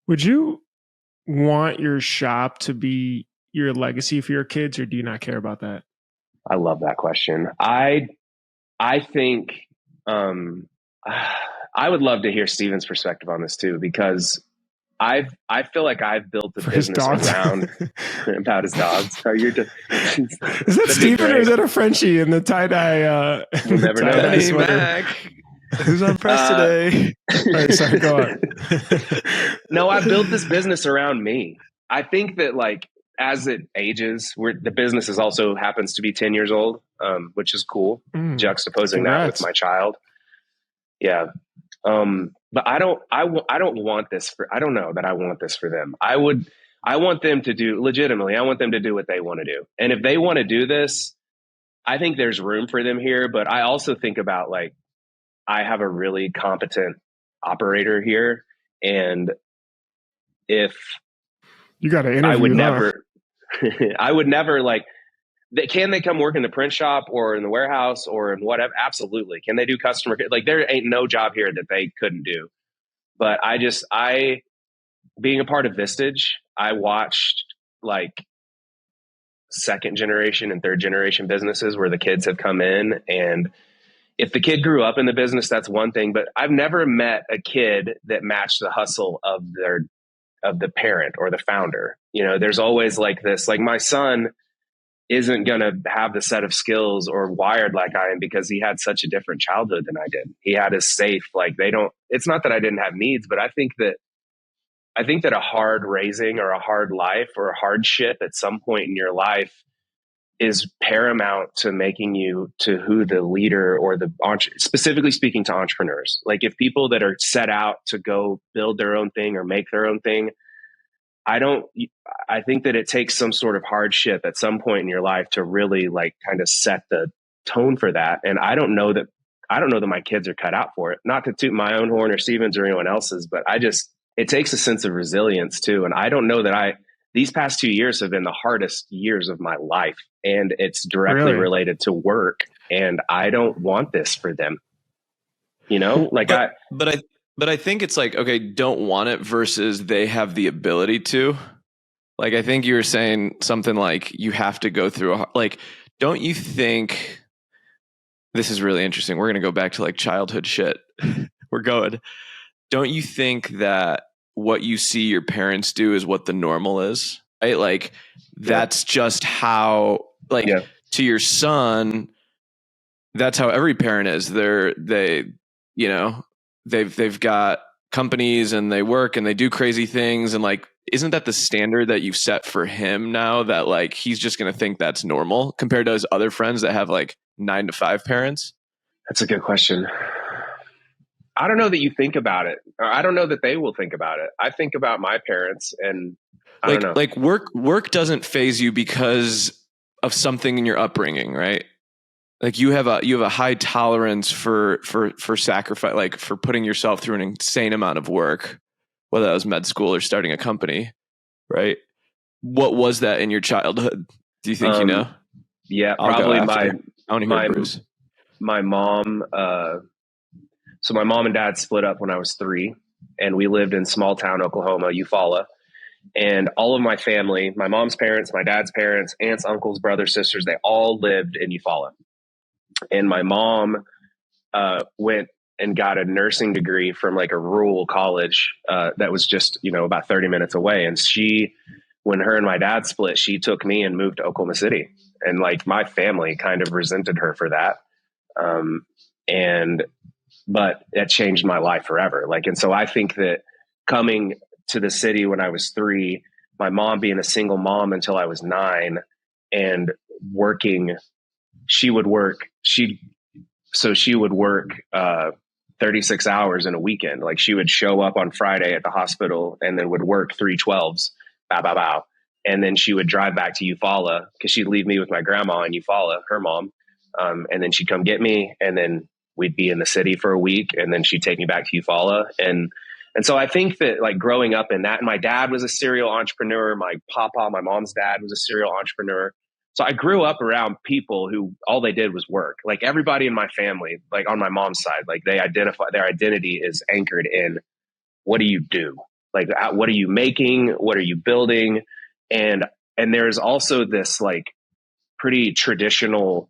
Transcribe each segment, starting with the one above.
Would you want your shop to be your legacy for your kids, or do you not care about that? I love that question. I think I would love to hear Steven's perspective on this too, because I feel like I've built a For his business dogs? around about his dogs. Are you? Is that Steven or is that a Frenchie in the tie-dye? We'll never know. Hey, Mac. Who's on press today? All right, sorry, go on. No, I built this business around me. I think that like as it ages, the business is also happens to be 10 years old, which is cool. Juxtaposing that with my child. Yeah. But I don't want this I don't know that I want this for them. I want them to do legitimately. I want them to do what they want to do. And if they want to do this, I think there's room for them here. But I also think about like, I have a really competent operator here. And if you got to interview, I would never like, can they come work in the print shop or in the warehouse or in whatever? Absolutely. Can they do customer? Like there ain't no job here that they couldn't do. But being a part of Vistage, I watched like second generation and third generation businesses where the kids have come in, and if the kid grew up in the business, that's one thing, but I've never met a kid that matched the hustle of the parent or the founder. You know, there's always like this, like my son isn't going to have the set of skills or wired like I am because he had such a different childhood than I did. He had his safe, like it's not that I didn't have needs, but I think that a hard raising or a hard life or a hardship at some point in your life is paramount to making you to who the leader or specifically speaking to entrepreneurs. Like if people that are set out to go build their own thing or make their own thing, I think that it takes some sort of hardship at some point in your life to really like kind of set the tone for that. And I don't know that my kids are cut out for it. Not to toot my own horn or Steven's or anyone else's, but it takes a sense of resilience too. And I don't know that these past 2 years have been the hardest years of my life, and it's directly related to work. And I don't want this for them, you know, like But I think it's like, okay, don't want it versus they have the ability to. Like, I think you were saying something like you have to go through don't you think this is really interesting? We're going to go back to like childhood shit. We're going. Don't you think that what you see your parents do is what the normal is? Right? Like that's just how to your son, that's how every parent is. They've got companies and they work and they do crazy things. And like, isn't that the standard that you've set for him now, that like, he's just going to think that's normal compared to his other friends that have like 9 to 5 parents? That's a good question. I don't know that you think about it. I don't know that they will think about it. I think about my parents, and I don't know. Like work doesn't phase you because of something in your upbringing, right? Like you have a high tolerance for sacrifice, like for putting yourself through an insane amount of work, whether that was med school or starting a company, right? What was that in your childhood? Do you think you know? Yeah, probably my mom. So my mom and dad split up when I was 3, and we lived in small town Oklahoma, Eufaula. And all of my family, my mom's parents, my dad's parents, aunts, uncles, brothers, sisters, they all lived in Eufaula. And my mom went and got a nursing degree from like a rural college that was just, about 30 minutes away. And when her and my dad split, she took me and moved to Oklahoma City. And like my family kind of resented her for that. But that changed my life forever. And so I think that coming to the city when I was 3, my mom being a single mom until I was 9 and working, she would work 36 hours in a weekend. Like she would show up on Friday at the hospital and then would work 3 12s, and then she would drive back to Eufaula because she'd leave me with my grandma in Eufaula, her mom. And then she'd come get me, and then we'd be in the city for a week, and then she'd take me back to Eufaula. And so I think that like growing up in that, and my dad was a serial entrepreneur. My mom's dad was a serial entrepreneur. So I grew up around people who all they did was work. Like everybody in my family, like on my mom's side, like their identity is anchored in what do you do? Like, what are you making? What are you building? And there's also this like pretty traditional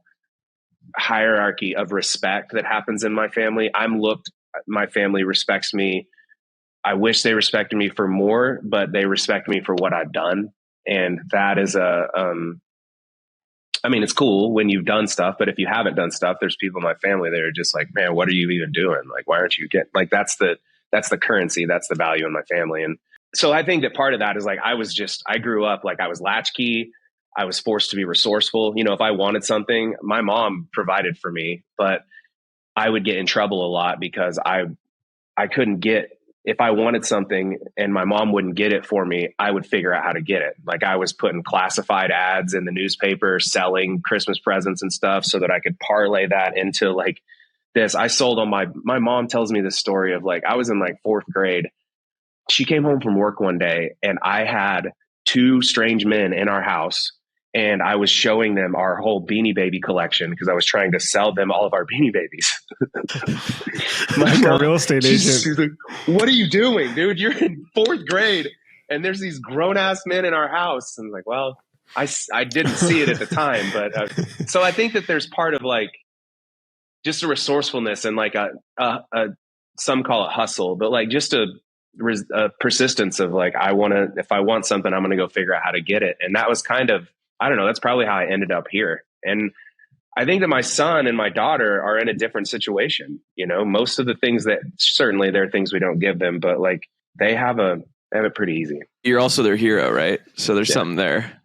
hierarchy of respect that happens in my family. My family respects me. I wish they respected me for more, but they respect me for what I've done. And that is I mean, it's cool when you've done stuff, but if you haven't done stuff, there's people in my family that are just like, man, what are you even doing? Like, why aren't you like, that's the currency. That's the value in my family. And so I think that part of that is like, I grew up like I was latchkey. I was forced to be resourceful. You know, if I wanted something, my mom provided for me, but I would get in trouble a lot because I couldn't get, if I wanted something and my mom wouldn't get it for me, I would figure out how to get it. Like I was putting classified ads in the newspaper, selling Christmas presents and stuff so that I could parlay that into like this. I sold on my mom tells me this story of like, I was in like 4th grade. She came home from work one day and I had 2 strange men in our house. And I was showing them our whole Beanie Baby collection because I was trying to sell them all of our Beanie Babies. My mom, real estate agent. She's like, what are you doing, dude? You're in 4th grade and there's these grown ass men in our house. And I'm like, well, I didn't see it at the time. But so I think that there's part of like just a resourcefulness and like some call it hustle, but like just a persistence of like, if I want something, I'm going to go figure out how to get it. And that was kind of, I don't know, that's probably how I ended up here. And I think that my son and my daughter are in a different situation. You know, most of the things that certainly there are things we don't give them, but like they have it pretty easy. You're also their hero, right? So there's something there.